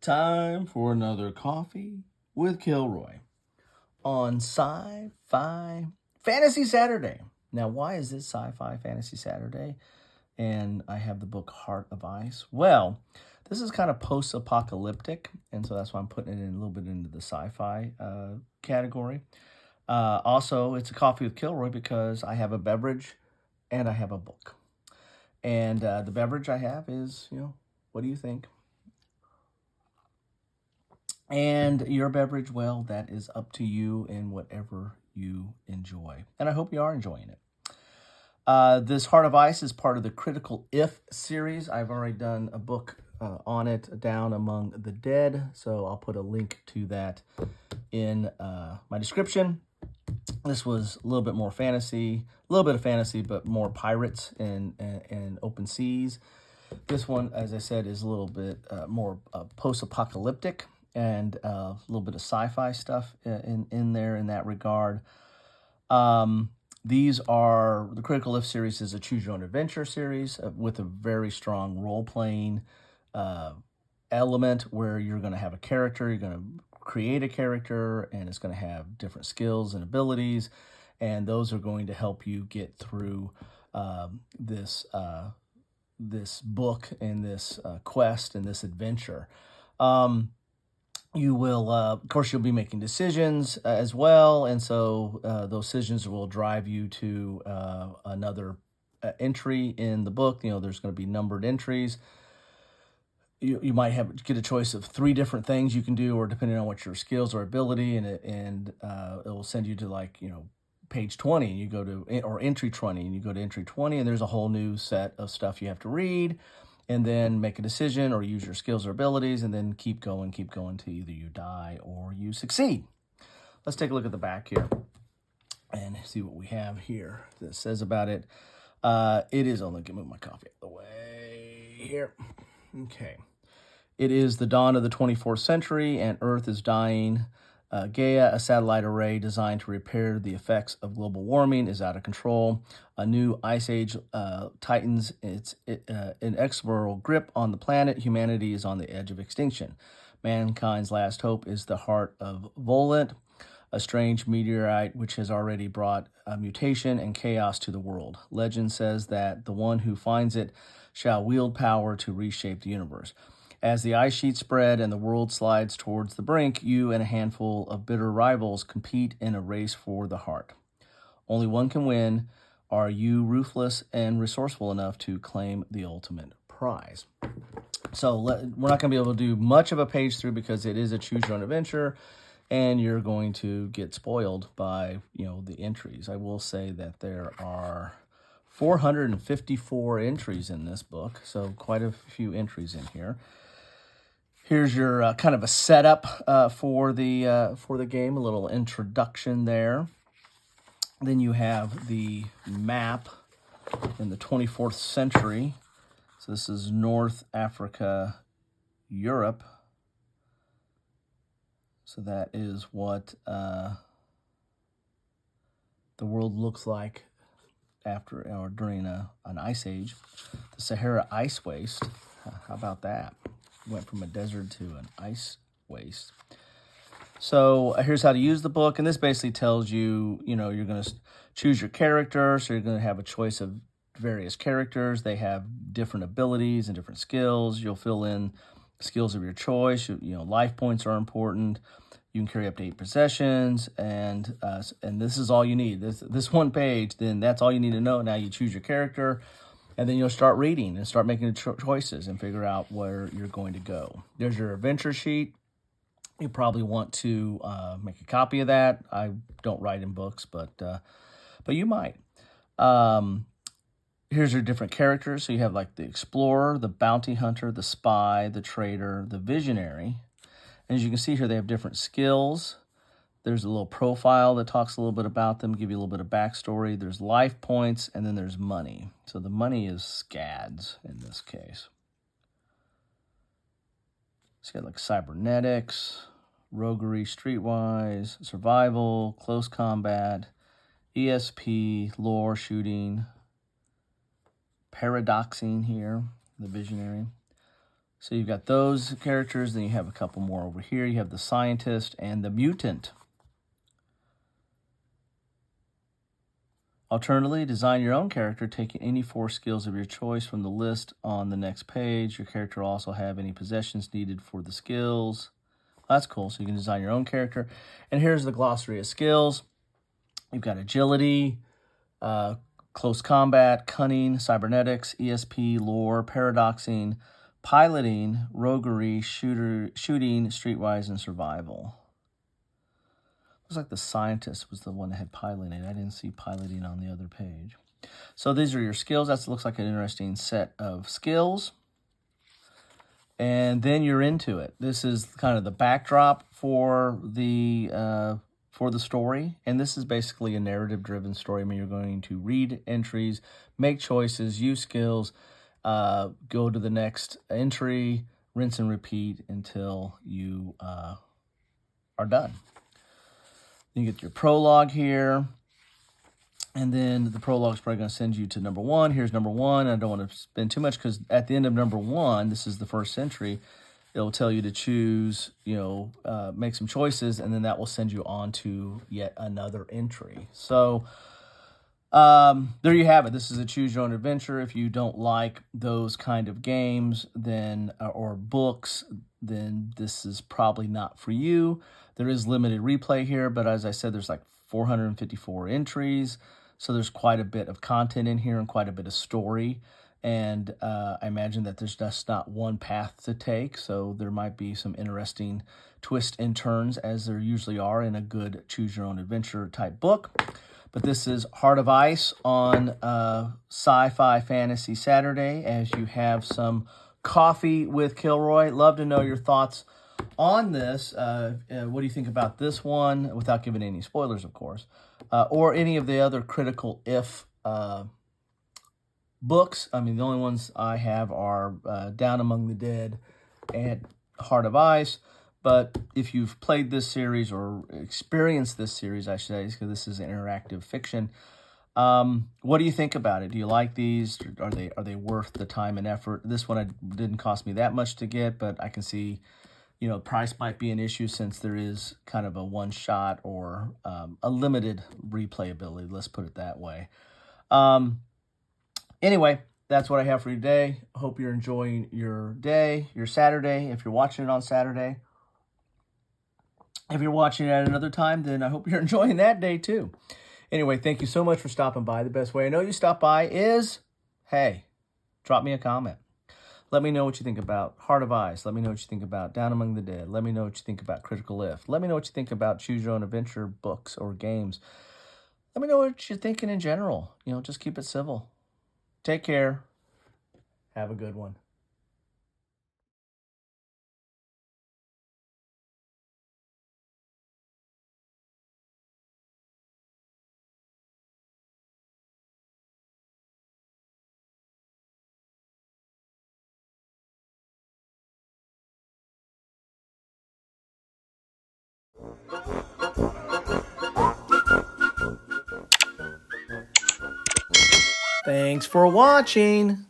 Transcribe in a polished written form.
Time for another coffee with Kilroy on Sci-Fi Fantasy Saturday. Now, why is this Sci-Fi Fantasy Saturday? And I have the book Heart of Ice. Well, this is kind of post-apocalyptic, and so that's why I'm putting it in a little bit into the sci-fi category. Also, it's a coffee with Kilroy because I have a beverage and I have a book. And the beverage I have is, what do you think? And your beverage, well, that is up to you and whatever you enjoy. And I hope you are enjoying it. This Heart of Ice is part of the Critical If series. I've already done a book on it, Down Among the Dead. So I'll put a link to that in my description. This was a little bit more fantasy, a little bit of fantasy, but more pirates and open seas. This one, as I said, is a little bit more post-apocalyptic and a little bit of sci-fi stuff in there in that regard. These are, the Critical If series is a choose your own adventure series with a very strong role-playing element where you're going to have a character, you're going to create a character, and it's going to have different skills and abilities, and those are going to help you get through this book and this quest and this adventure. You will, of course, you'll be making decisions as well, and so those decisions will drive you to another entry in the book. There's going to be numbered entries. You might get a choice of 3 different things you can do, or depending on what your skills or ability, and it will send you to page 20, and you go to, or entry 20, and you go to entry 20, and there's a whole new set of stuff you have to read, and then make a decision or use your skills or abilities, and then keep going to either you die or you succeed. Let's take a look at the back here and see what we have here that says about it. It is, let me move my coffee out of the way here. Okay. It is the dawn of the 24th century, and Earth is dying. Gaia, a satellite array designed to repair the effects of global warming, is out of control. A new ice age tightens its inexorable grip on the planet. Humanity is on the edge of extinction. Mankind's last hope is the heart of Volant, a strange meteorite which has already brought mutation and chaos to the world. Legend says that the one who finds it shall wield power to reshape the universe. As the ice sheet spread and the world slides towards the brink, you and a handful of bitter rivals compete in a race for the heart. Only one can win. Are you ruthless and resourceful enough to claim the ultimate prize? So we're not going to be able to do much of a page through because it is a choose your own adventure, and you're going to get spoiled by the entries. I will say that there are 454 entries in this book, so quite a few entries in here. Here's your kind of a setup for the game, a little introduction there. Then you have the map in the 24th century. So this is North Africa, Europe. So that is what the world looks like after or during an ice age. The Sahara Ice Waste. How about that? Went from a desert to an ice waste. So here's how to use the book, and this basically tells you, you're going to choose your character, so you're going to have a choice of various characters. They have different abilities and different skills. You'll fill in skills of your choice. Life points are important. You can carry up to 8 possessions, and this is all you need. This one page, then that's all you need to know. Now you choose your character. And then you'll start reading and start making choices and figure out where you're going to go. There's your adventure sheet. You probably want to make a copy of that. I don't write in books, but you might. Here's your different characters. So you have the explorer, the bounty hunter, the spy, the trader, the visionary. And as you can see here, they have different skills. There's a little profile that talks a little bit about them, give you a little bit of backstory. There's life points, and then there's money. So the money is scads in this case. It's got cybernetics, roguery, streetwise, survival, close combat, ESP, lore, shooting, paradoxing here, the visionary, So you've got those characters, then you have a couple more over here. You have the scientist and the mutant. Alternatively, design your own character, taking any 4 skills of your choice from the list on the next page. Your character will also have any possessions needed for the skills. That's cool. So you can design your own character. And here's the glossary of skills. You've got agility, close combat, cunning, cybernetics, ESP, lore, paradoxing, piloting, roguery, shooting, streetwise, and survival. Looks like the scientist was the one that had piloting. I didn't see piloting on the other page. So these are your skills. That looks like an interesting set of skills. And then you're into it. This is kind of the backdrop for the story. And this is basically a narrative-driven story. I mean, you're going to read entries, make choices, use skills, go to the next entry, rinse and repeat until you are done. You get your prologue here, and then the prologue is probably going to send you to number 1. Here's number 1. I don't want to spend too much because at the end of number 1, this is the first entry, it'll tell you to choose, make some choices, and then that will send you on to yet another entry. So there you have it. This is a choose your own adventure. If you don't like those kind of games, then or books, then this is probably not for you. There is limited replay here, but as I said, there's like 454 entries. So there's quite a bit of content in here and quite a bit of story. And I imagine that there's just not one path to take. So there might be some interesting twists and turns, as there usually are in a good choose your own adventure type book. But this is Heart of Ice on Sci-Fi Fantasy Saturday, as you have some coffee with Kilroy. Love to know your thoughts on this. What do you think about this one, without giving any spoilers, of course, or any of the other Critical If books? I mean, the only ones I have are Down Among the Dead and Heart of Ice. But if you've played this series or experienced this series, I should say, because this is interactive fiction, what do you think about it? Do you like these? Are they worth the time and effort? This one didn't cost me that much to get, but I can see, price might be an issue since there is kind of a one-shot or a limited replayability. Let's put it that way. Anyway, that's what I have for you today. Hope you're enjoying your day, your Saturday, if you're watching it on Saturday. If you're watching it at another time, then I hope you're enjoying that day too. Anyway, thank you so much for stopping by. The best way I know you stop by is, hey, drop me a comment. Let me know what you think about Heart of Ice. Let me know what you think about Down Among the Dead. Let me know what you think about Critical If. Let me know what you think about Choose Your Own Adventure books or games. Let me know what you're thinking in general. Just keep it civil. Take care. Have a good one. Thanks for watching.